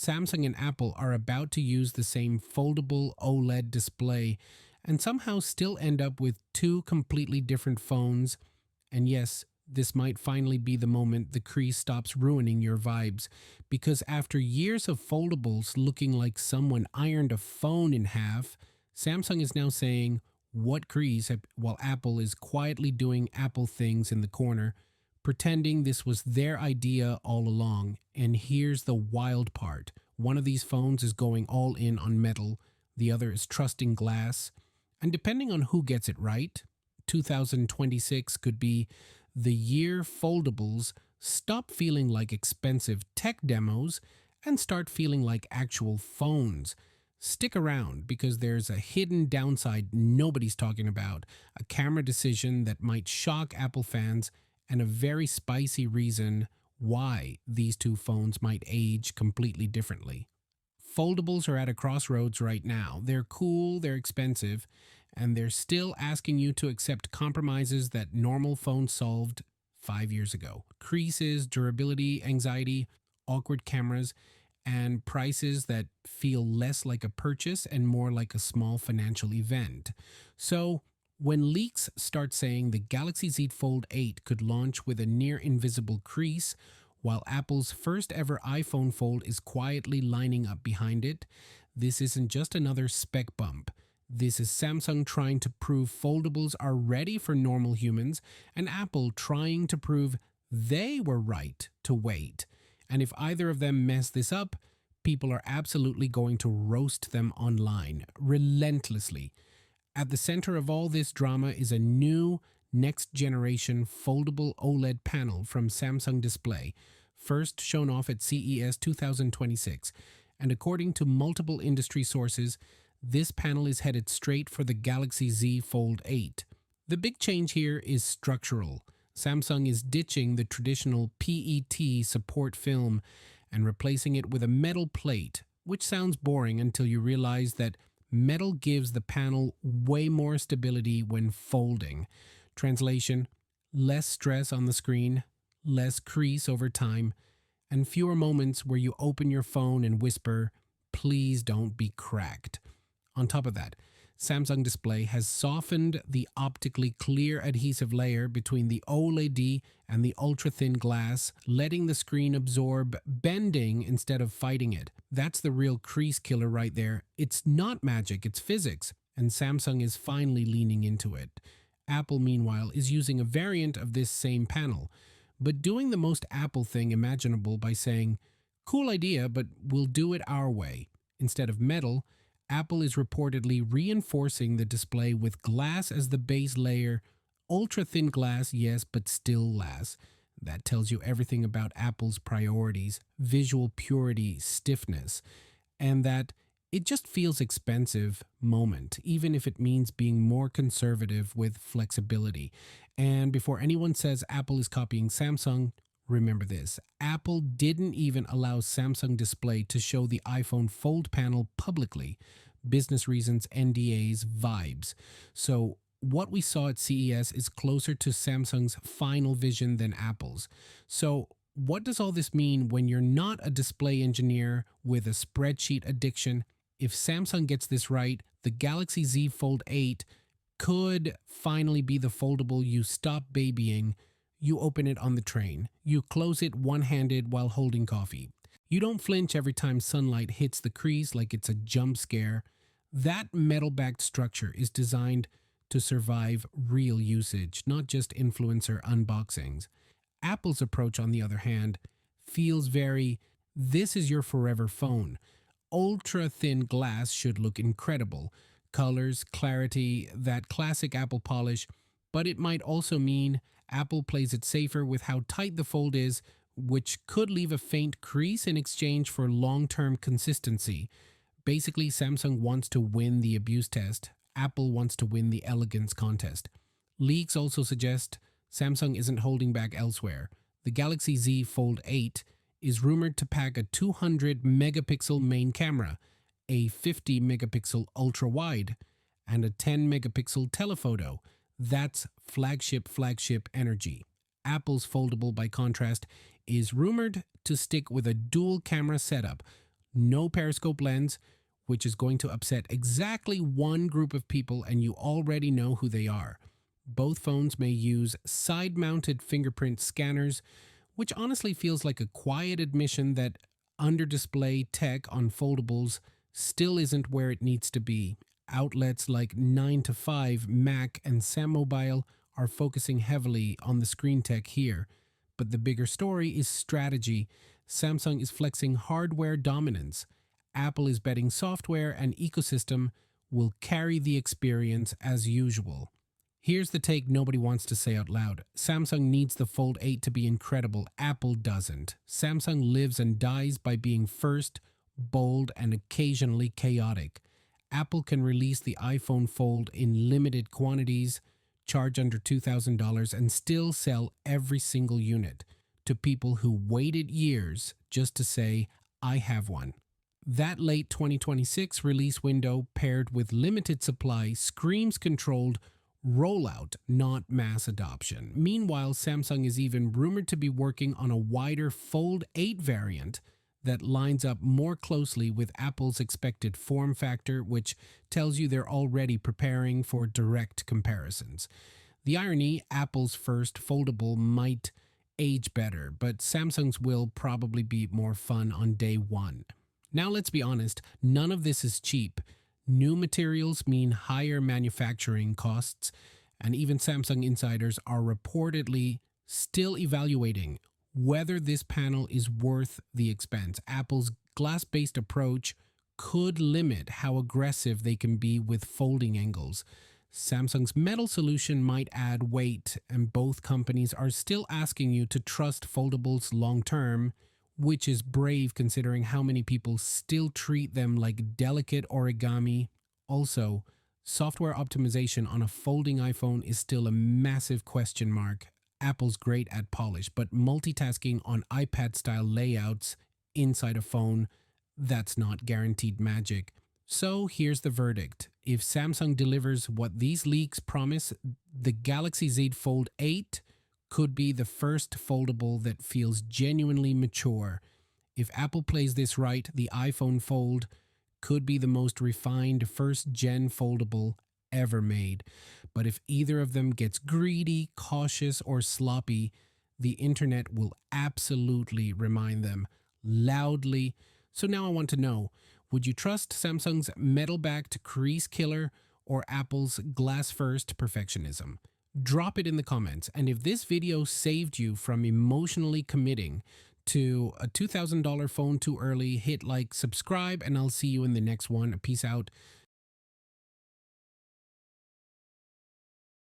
Samsung and Apple are about to use the same foldable OLED display and somehow still end up with two completely different phones. And yes, this might finally be the moment the crease stops ruining your vibes, because after years of foldables looking like someone ironed a phone in half, Samsung is now saying, what crease, while Apple is quietly doing Apple things in the corner, pretending this was their idea all along. And here's the wild part. One of these phones is going all in on metal, the other is trusting glass. And depending on who gets it right, 2026 could be the year foldables stop feeling like expensive tech demos and start feeling like actual phones. Stick around, because there's a hidden downside nobody's talking about, a camera decision that might shock Apple fans, and a very spicy reason why these two phones might age completely differently. Foldables are at a crossroads right now. They're cool, they're expensive, and they're still asking you to accept compromises that normal phones solved 5 years ago. Creases, durability, anxiety, awkward cameras, and prices that feel less like a purchase and more like a small financial event. So, when leaks start saying the Galaxy Z Fold 8 could launch with a near invisible crease, while Apple's first ever iPhone Fold is quietly lining up behind it, this isn't just another spec bump. This is Samsung trying to prove foldables are ready for normal humans, and Apple trying to prove they were right to wait. And if either of them mess this up, people are absolutely going to roast them online, relentlessly. At the center of all this drama is a new, next-generation foldable OLED panel from Samsung Display, first shown off at CES 2026. And according to multiple industry sources, this panel is headed straight for the Galaxy Z Fold 8. The big change here is structural. Samsung is ditching the traditional PET support film and replacing it with a metal plate, which sounds boring until you realize that metal gives the panel way more stability when folding. Translation: less stress on the screen, less crease over time, and fewer moments where you open your phone and whisper, "Please don't be cracked." On top of that, Samsung Display has softened the optically clear adhesive layer between the OLED and the ultra-thin glass, letting the screen absorb bending instead of fighting it. That's the real crease killer right there. It's not magic, it's physics, and Samsung is finally leaning into it. Apple, meanwhile, is using a variant of this same panel, but doing the most Apple thing imaginable by saying, "Cool idea, but we'll do it our way." Instead of metal, Apple is reportedly reinforcing the display with glass as the base layer. Ultra-thin glass, yes, but still glass. That tells you everything about Apple's priorities: visual purity, stiffness, and that it just feels expensive moment, even if it means being more conservative with flexibility. And before anyone says Apple is copying Samsung, remember this: Apple didn't even allow Samsung Display to show the iPhone Fold panel publicly. Business reasons, NDAs, vibes. So what we saw at CES is closer to Samsung's final vision than Apple's. So what does all this mean when you're not a display engineer with a spreadsheet addiction? If Samsung gets this right, the Galaxy Z Fold 8 could finally be the foldable you stop babying. You open it on the train. You close it one-handed while holding coffee. You don't flinch every time sunlight hits the crease like it's a jump scare. That metal-backed structure is designed to survive real usage, not just influencer unboxings. Apple's approach, on the other hand, feels very, this is your forever phone. Ultra-thin glass should look incredible. Colors, clarity, that classic Apple polish, but it might also mean Apple plays it safer with how tight the fold is, which could leave a faint crease in exchange for long-term consistency. Basically, Samsung wants to win the abuse test. Apple wants to win the elegance contest. Leaks also suggest Samsung isn't holding back elsewhere. The Galaxy Z Fold 8 is rumored to pack a 200-megapixel main camera, a 50-megapixel ultra-wide, and a 10-megapixel telephoto. That's flagship energy. Apple's foldable, by contrast, is rumored to stick with a dual camera setup. no periscope lens, which is going to upset exactly one group of people, and you already know who they are. Both phones may use side-mounted fingerprint scanners, which honestly feels like a quiet admission that under-display tech on foldables still isn't where it needs to be. Outlets like 9 to 5, Mac, and Sam Mobile are focusing heavily on the screen tech here. But the bigger story is strategy. Samsung is flexing hardware dominance. Apple is betting software and ecosystem will carry the experience as usual. Here's the take nobody wants to say out loud. Samsung needs the Fold 8 to be incredible. Apple doesn't. Samsung lives and dies by being first, bold, and occasionally chaotic. Apple can release the iPhone Fold in limited quantities, charge under $2,000, and still sell every single unit to people who waited years just to say, I have one. That late 2026 release window paired with limited supply screams controlled rollout, not mass adoption. Meanwhile, Samsung is even rumored to be working on a wider Fold 8 variant that lines up more closely with Apple's expected form factor, which tells you they're already preparing for direct comparisons. The irony, Apple's first foldable might age better, but Samsung's will probably be more fun on day one. Now let's be honest, none of this is cheap. New materials mean higher manufacturing costs, and even Samsung insiders are reportedly still evaluating whether this panel is worth the expense. Apple's glass-based approach could limit how aggressive they can be with folding angles. Samsung's metal solution might add weight, and both companies are still asking you to trust foldables long-term, which is brave considering how many people still treat them like delicate origami. Also, software optimization on a folding iPhone is still a massive question mark. Apple's great at polish, but multitasking on iPad-style layouts inside a phone, that's not guaranteed magic. So here's the verdict. If Samsung delivers what these leaks promise, the Galaxy Z Fold 8 could be the first foldable that feels genuinely mature. If Apple plays this right, the iPhone Fold could be the most refined first-gen foldable ever made. But if either of them gets greedy, cautious, or sloppy, the internet will absolutely remind them loudly. So now I want to know, would you trust Samsung's metal-backed crease killer or Apple's glass-first perfectionism? Drop it in the comments. And if this video saved you from emotionally committing to a $2,000 phone too early, hit like, subscribe, and I'll see you in the next one. Peace out.